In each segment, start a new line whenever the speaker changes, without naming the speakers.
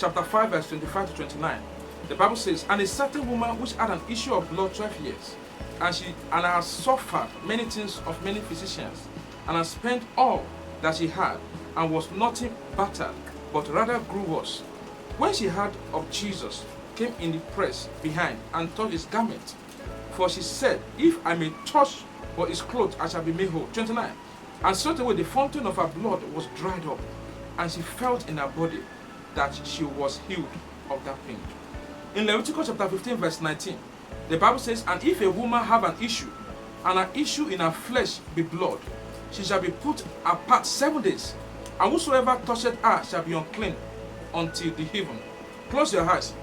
chapter 5, verse 25 to 29, the Bible says, "And a certain woman which had an issue of blood 12 years, and has suffered many things of many physicians, and has spent all that she had, and was nothing bettered, but rather grew worse. When she heard of Jesus, came in the press behind, and touched his garment. For she said, If I may touch but his clothes, I shall be made whole." 29. "And straightway the fountain of her blood was dried up, and she felt in her body that she was healed of that pain." In Leviticus chapter 15, verse 19, the Bible says, "And if a woman have an issue, and an issue in her flesh be blood, she shall be put apart 7 days, and whosoever toucheth her shall be unclean until the even." Close your eyes.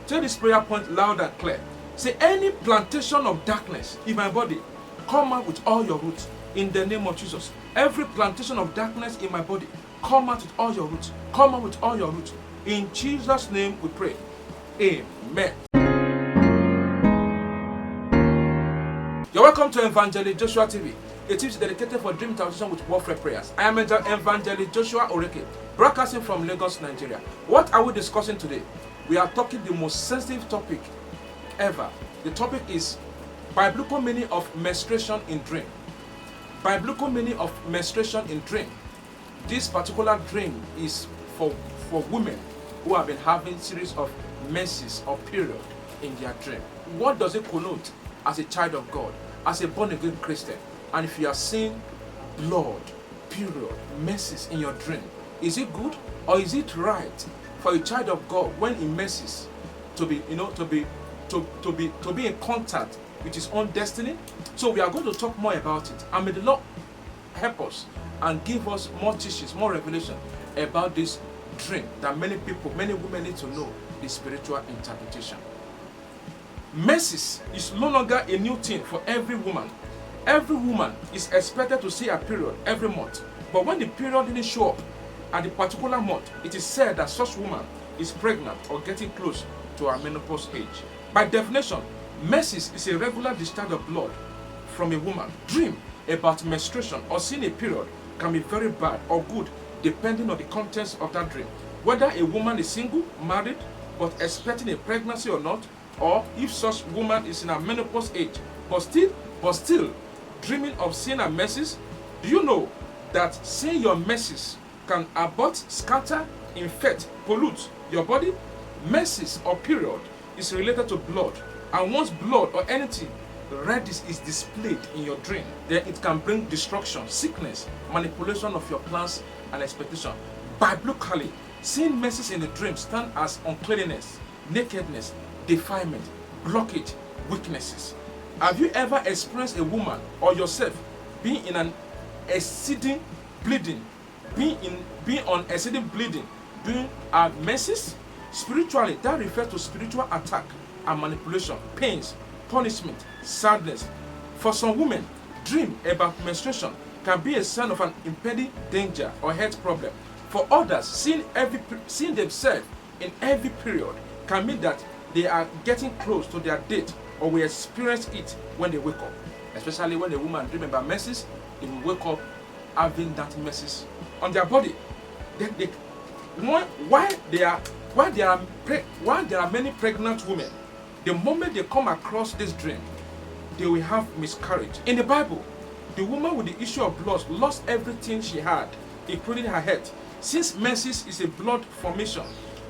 Tell this prayer point loud and clear. Say, "Any plantation of darkness in my body, come out with all your roots in the name of Jesus." Every plantation of darkness in my body, come out with all your roots. Come out with all your roots. In Jesus' name we pray. Amen. You're welcome to Evangelist Joshua TV, a TV dedicated for dream interpretation with warfare prayers. I am Evangelist Joshua Oreke, broadcasting from Lagos, Nigeria. What are we discussing today? We are talking the most sensitive topic ever. The topic is biblical meaning of menstruation in dream. Biblical meaning of menstruation in dream. This particular dream is for women who have been having series of menses or period in their dream. What does it connote as a child of God, as a born-again Christian? And if you are seeing blood, period, menses in your dream, is it good or is it right for a child of God when he menses to be in contact with his own destiny? So we are going to talk more about it, and may the Lord help us and give us more teachings, more revelation about this dream that many people, many women need to know the spiritual interpretation. Menses is no longer a new thing for every woman. Every woman is expected to see a period every month, but when the period didn't show up at the particular month, it is said that such woman is pregnant or getting close to her menopause age. By definition, menses is a regular discharge of blood from a woman. Dream about menstruation or seeing a period can be very bad or good depending on the contents of that dream. Whether a woman is single, married, but expecting a pregnancy or not, or if such woman is in a menopause age, but still dreaming of seeing her menses. Do you know that seeing your menses can abort, scatter, infect, pollute your body? Menses or period is related to blood, and once blood or anything reddish is displayed in your dream, then it can bring destruction, sickness, manipulation of your plans and expectation. Biblically, seeing menses in the dream stand as uncleanness, nakedness, defilement, blockage, weaknesses. Have you ever experienced a woman or yourself being in an exceeding bleeding, being on exceeding bleeding during our menses? Spiritually, that refers to spiritual attack and manipulation, pains, punishment, sadness. For some women, dream about menstruation can be a sign of an impending danger or health problem. For others, seeing themselves in every period can mean that they are getting close to their date or will experience it when they wake up. Especially when a woman dreams about menses, they will wake up having that menses on their body. While there are many pregnant women, the moment they come across this dream, they will have miscarriage. In the Bible, the woman with the issue of blood lost everything she had, including her health. Since menses is a blood formation,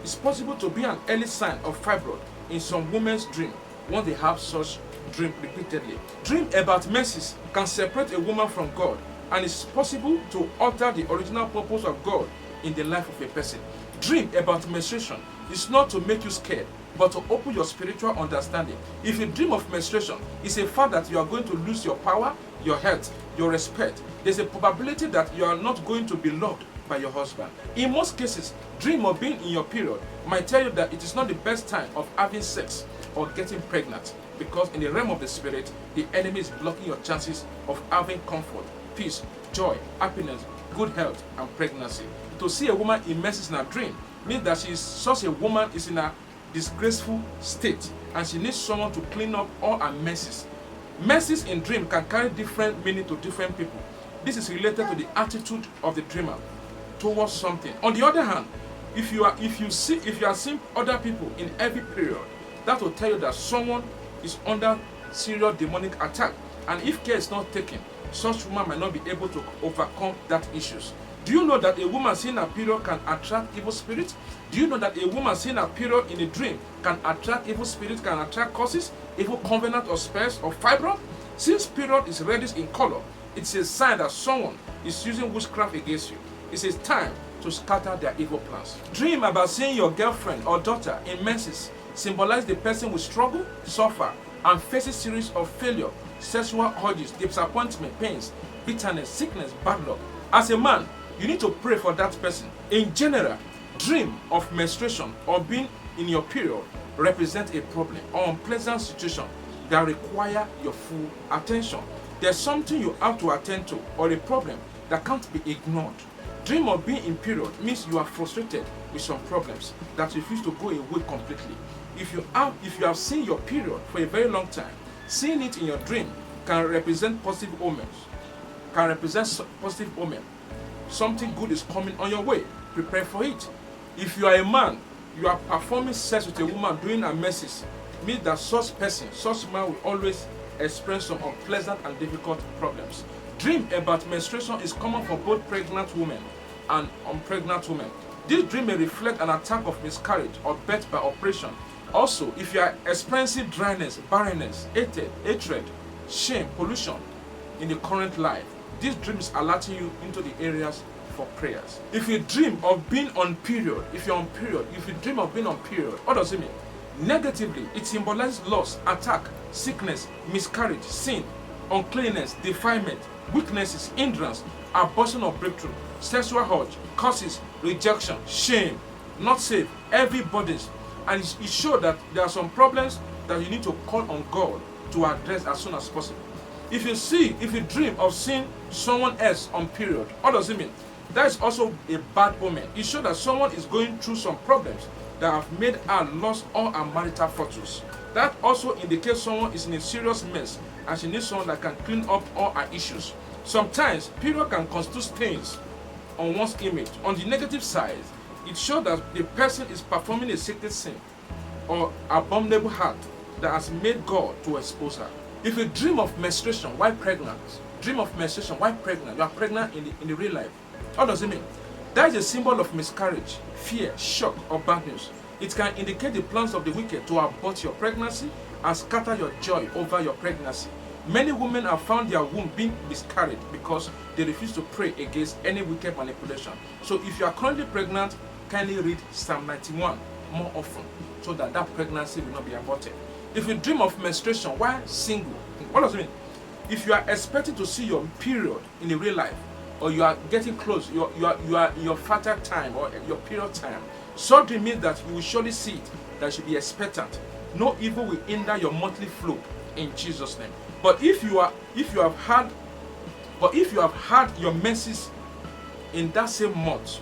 it's possible to be an early sign of fibroid in some women's dream once they have such dream repeatedly. Dream about menses can separate a woman from God, and it's possible to alter the original purpose of God in the life of a person. Dream about menstruation is not to make you scared, but to open your spiritual understanding. If you dream of menstruation, it's a fact that you are going to lose your power, your health, your respect. There's a probability that you are not going to be loved by your husband. In most cases, dream of being in your period might tell you that it is not the best time of having sex or getting pregnant, because in the realm of the spirit, the enemy is blocking your chances of having comfort, peace, joy, happiness, good health, and pregnancy. To see a woman in menses in a dream means that such a woman is in a disgraceful state and she needs someone to clean up all her menses. Menses in dream can carry different meaning to different people. This is related to the attitude of the dreamer towards something. On the other hand, If you are seeing other people in every period, that will tell you that someone is under serious demonic attack. And if care is not taken, such woman might not be able to overcome that issues. Do you know that a woman seeing a period can attract evil spirits? Do you know that a woman seeing a period in a dream can attract evil spirits, can attract curses, evil covenant or spells or fibroid? Since period is reddish in color, it's a sign that someone is using witchcraft against you. It's a time to scatter their evil plans. Dream about seeing your girlfriend or daughter in menses symbolize the person will struggle, suffer, and face a series of failure, sexual urges, disappointment, pains, bitterness, sickness, bad luck. As a man, you need to pray for that person. In general, dream of menstruation or being in your period represent a problem or unpleasant situation that require your full attention. There's something you have to attend to or a problem that can't be ignored. Dream of being in period means you are frustrated with some problems that refuse to go away completely. If you have seen your period for a very long time, seeing it in your dream can represent positive omens. Something good is coming on your way. Prepare for it. If you are a man, you are performing sex with a woman during a menses, means that such man will always experience some unpleasant and difficult problems. Dream about menstruation is common for both pregnant women and unpregnant women. This dream may reflect an attack of miscarriage or birth by operation. Also, if you are experiencing dryness, barrenness, hatred, shame, pollution in the current life, this dream is alerting you into the areas for prayers. If you dream of being on period, if you dream of being on period, what does it mean? Negatively, it symbolizes loss, attack, sickness, miscarriage, sin, uncleanness, defilement, weaknesses, hindrance, abortion or breakthrough, sexual urge, curses, rejection, shame, not safe, heavy burdens. And it shows that there are some problems that you need to call on God to address as soon as possible. If you dream of seeing someone else on period, what does it mean? That is also a bad omen. It shows that someone is going through some problems that have made her lose all her marital fortunes. That also indicates someone is in a serious mess and she needs someone that can clean up all her issues. Sometimes, period can constitute stains on one's image. On the negative side, it shows that the person is performing a secret sin or abominable act that has made God to expose her. If you dream of menstruation while pregnant, you are pregnant in the real life. What does it mean? That is a symbol of miscarriage, fear, shock, or bad news. It can indicate the plans of the wicked to abort your pregnancy and scatter your joy over your pregnancy. Many women have found their womb being miscarried because they refuse to pray against any wicked manipulation. So if you are currently pregnant, kindly read Psalm 91 more often so that pregnancy will not be aborted. If you dream of menstruation while single, what does it mean? If you are expecting to see your period in the real life, or you are getting close, you are in your fertile time or your period time, surgery means that you will surely see it. That you should be expectant. No evil will hinder your monthly flow in Jesus' name. But if you have had your menses in that same month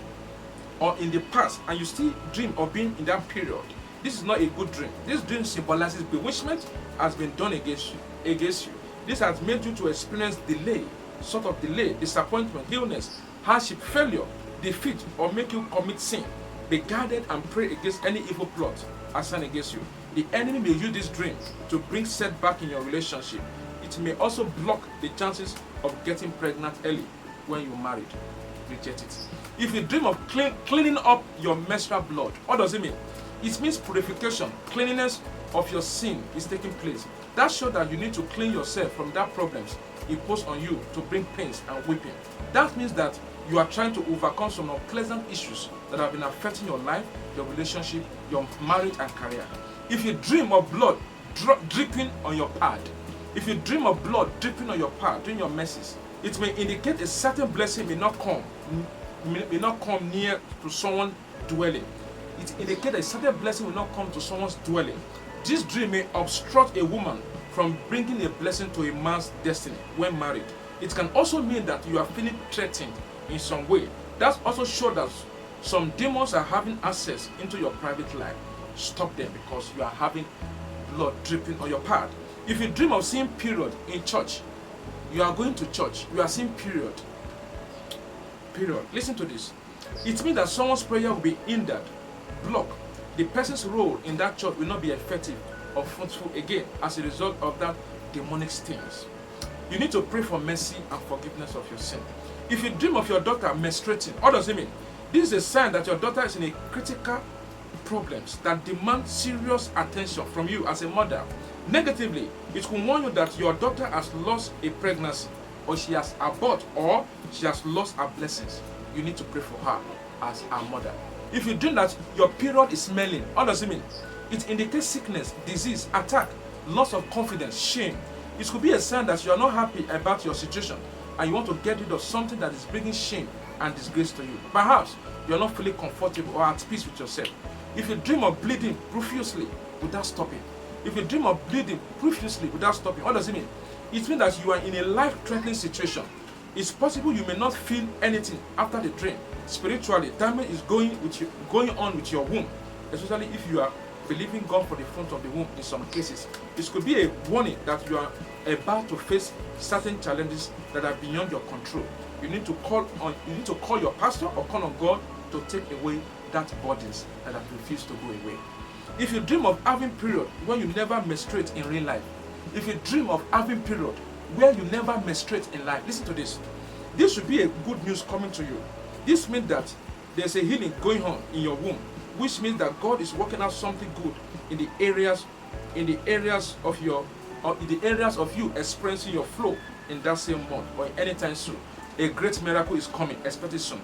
or in the past and you still dream of being in that period, this is not a good dream. This dream symbolizes bewitchment has been done against you. This has made you to experience delay, disappointment, illness, hardship, failure, defeat, or make you commit sin. Be guarded and pray against any evil plot assigned against you. The enemy may use this dream to bring setback in your relationship. It may also block the chances of getting pregnant early when you're married. Reject it. If you dream of cleaning up your menstrual blood, what does it mean? It means purification, cleanliness of your sin is taking place. That shows that you need to clean yourself from that problems imposed on you to bring pains and weeping. That means that you are trying to overcome some unpleasant issues that have been affecting your life, your relationship, your marriage and career. If you dream of blood dripping on your pad, during your menses, it may indicate a certain blessing may not come near to someone dwelling. It indicates a certain blessing will not come to someone's dwelling. This dream may obstruct a woman from bringing a blessing to a man's destiny when married. It can also mean that you are feeling threatened in some way. That also shows that some demons are having access into your private life. Stop them because you are having blood dripping on your pad. If you dream of seeing period in church, you are going to church, you are seeing period. Listen to this. It means that someone's prayer will be hindered, blocked. The person's role in that church will not be effective or fruitful again as a result of that demonic stings. You need to pray for mercy and forgiveness of your sin. If you dream of your daughter menstruating, what does it mean? This is a sign that your daughter is in a critical problems that demand serious attention from you as a mother. Negatively, it will warn you that your daughter has lost a pregnancy, or she has aborted, or she has lost her blessings. You need to pray for her as her mother. If you dream that your period is smelling, what does it mean? It indicates sickness, disease, attack, loss of confidence, shame. It could be a sign that you are not happy about your situation and you want to get rid of something that is bringing shame and disgrace to you. Perhaps you are not feeling comfortable or at peace with yourself. If you dream of bleeding profusely without stopping, if you dream of bleeding profusely without stopping, what does it mean? It means that you are in a life-threatening situation. It's possible you may not feel anything after the dream. Spiritually, damage is going on with your womb, especially if you are believing God for the front of the womb in some cases. This could be a warning that you are about to face certain challenges that are beyond your control. You need to call your pastor or call on God to take away that burdens that have refused to go away. If you dream of having period when you never menstruate in real life, if you dream of having period where you never menstruate in life, listen to this. This should be a good news coming to you. This means that there's a healing going on in your womb, which means that God is working out something good in the areas of you experiencing your flow in that same month or anytime soon. A great miracle is coming, especially soon.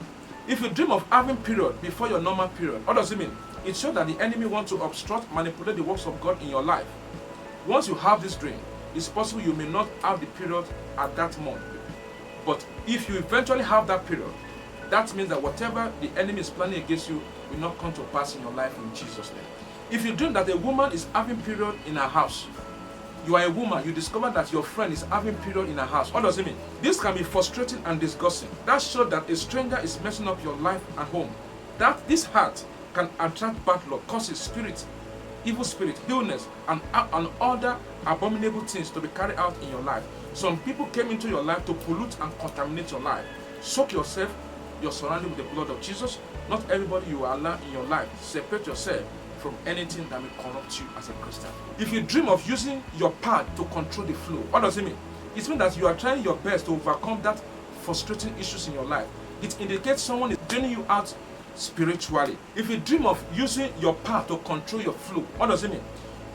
If you dream of having period before your normal period, what does it mean? It shows that the enemy wants to obstruct, manipulate the works of God in your life. Once you have this dream, it's possible you may not have the period at that month. But if you eventually have that period, that means that whatever the enemy is planning against you will not come to pass in your life in Jesus' name. If you dream that a woman is having period in her house, you are a woman, you discover that your friend is having period in her house. What does it mean? This can be frustrating and disgusting. That shows that a stranger is messing up your life and home. That this heart can attract bad luck, causes spirit, evil spirit, illness, and other abominable things to be carried out in your life. Some people came into your life to pollute and contaminate your life. Soak yourself, your surrounding with the blood of Jesus. Not everybody you allow in your life. Separate yourself from anything that may corrupt you as a Christian. If you dream of using your pad to control the flow, what does it mean? It means that you are trying your best to overcome that frustrating issues in your life. It indicates someone is draining you out spiritually. If you dream of using your pad to control your flow, what does it mean?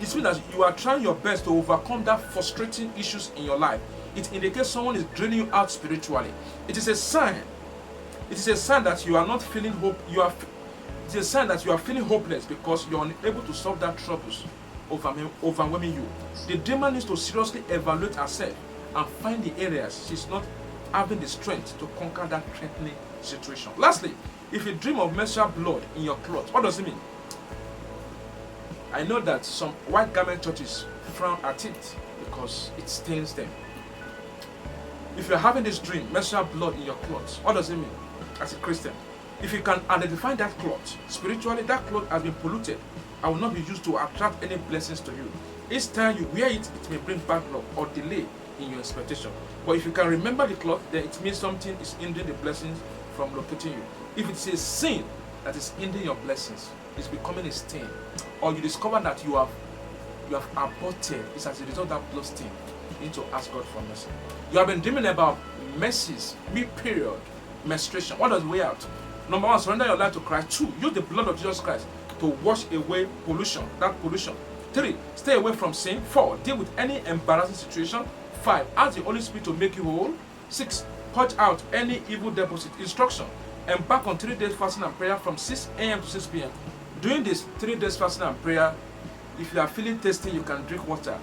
It means that you are trying your best to overcome that frustrating issues in your life. It indicates someone is draining you out spiritually. It is a sign. It is a sign that you are not feeling hope. It is a sign that you are feeling hopeless because you are unable to solve that troubles overwhelming you. The demon needs to seriously evaluate herself and find the areas she's not having the strength to conquer that threatening situation. Lastly, if you dream of menstrual blood in your clothes, what does it mean? I know that some white garment churches frown at it because it stains them. If you're having this dream, menstrual blood in your clothes, what does it mean as a Christian? If you can identify that cloth, spiritually that cloth has been polluted and will not be used to attract any blessings to you. Each time you wear it, it may bring bad luck or delay in your expectation. But if you can remember the cloth, then it means something is hindering the blessings from locating you. If it's a sin that is hindering your blessings, it's becoming a stain, or you discover that you have aborted, it's as a result of that blood stain, you need to ask God for mercy. You have been dreaming about Menses, mid-period, menstruation. What does way out? Number one, surrender your life to Christ. 2, use the blood of Jesus Christ to wash away pollution, that pollution. 3, stay away from sin. 4, deal with any embarrassing situation. 5, ask the Holy Spirit to make you whole. 6, purge out any evil deposit. Instruction, embark on 3 days fasting and prayer from 6 a.m. to 6 p.m. During this 3 days fasting and prayer, if you are feeling thirsty, you can drink water.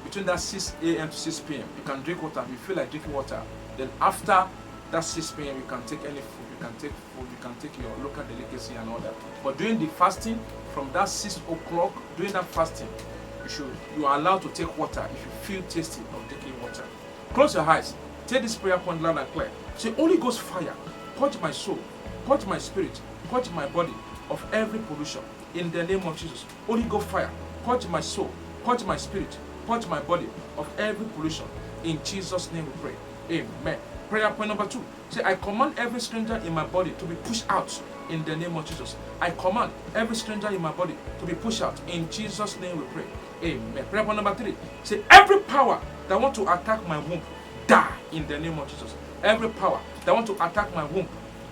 Between that 6 a.m. to 6 p.m., you can drink water. If you feel like drinking water, then after that 6 p.m., you can take any food. You can take food, you can take your local delicacy and all that. But during the fasting, from that 6 o'clock, during that fasting, you are allowed to take water if you feel thirsty of taking water. Close your eyes. Take this prayer point loud and clear. Say, Holy Ghost fire, purge my soul, purge my spirit, purge my body of every pollution. In the name of Jesus. Holy Ghost fire, purge my soul, purge my spirit, purge my body of every pollution. In Jesus' name we pray. Amen. Prayer point number 2. Say, I command every stranger in my body to be pushed out in the name of Jesus. I command every stranger in my body to be pushed out. In Jesus' name we pray. Amen. Prayer point number 3. Say, every power that want to attack my womb, die in the name of Jesus. Every power that want to attack my womb,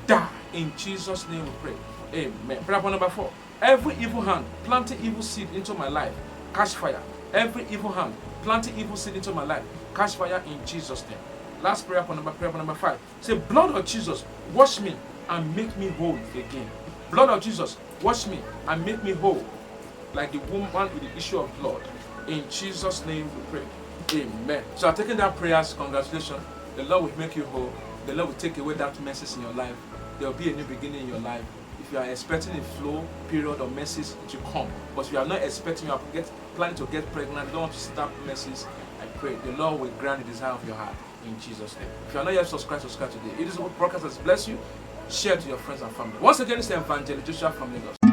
die in Jesus' name we pray. Amen. Prayer point number 4. Every evil hand planting evil seed into my life, catch fire. Every evil hand planting evil seed into my life, catch fire in Jesus' name. Last prayer point number 5. Say, blood of Jesus, wash me and make me whole again. Blood of Jesus, wash me and make me whole, like the woman with the issue of blood. In Jesus' name we pray. Amen. So I'm taking that prayers. Congratulations. The Lord will make you whole. The Lord will take away that messes in your life. There will be a new beginning in your life. If you are expecting a flow period of messes, it will come. But if you are not expecting, you are planning to get pregnant, you don't want to stop messes, I pray the Lord will grant the desire of your heart in Jesus' name. If you are not yet subscribed today. It is what broadcast has blessed you. Share to your friends and family. Once again, it's the Evangelist from Lagos.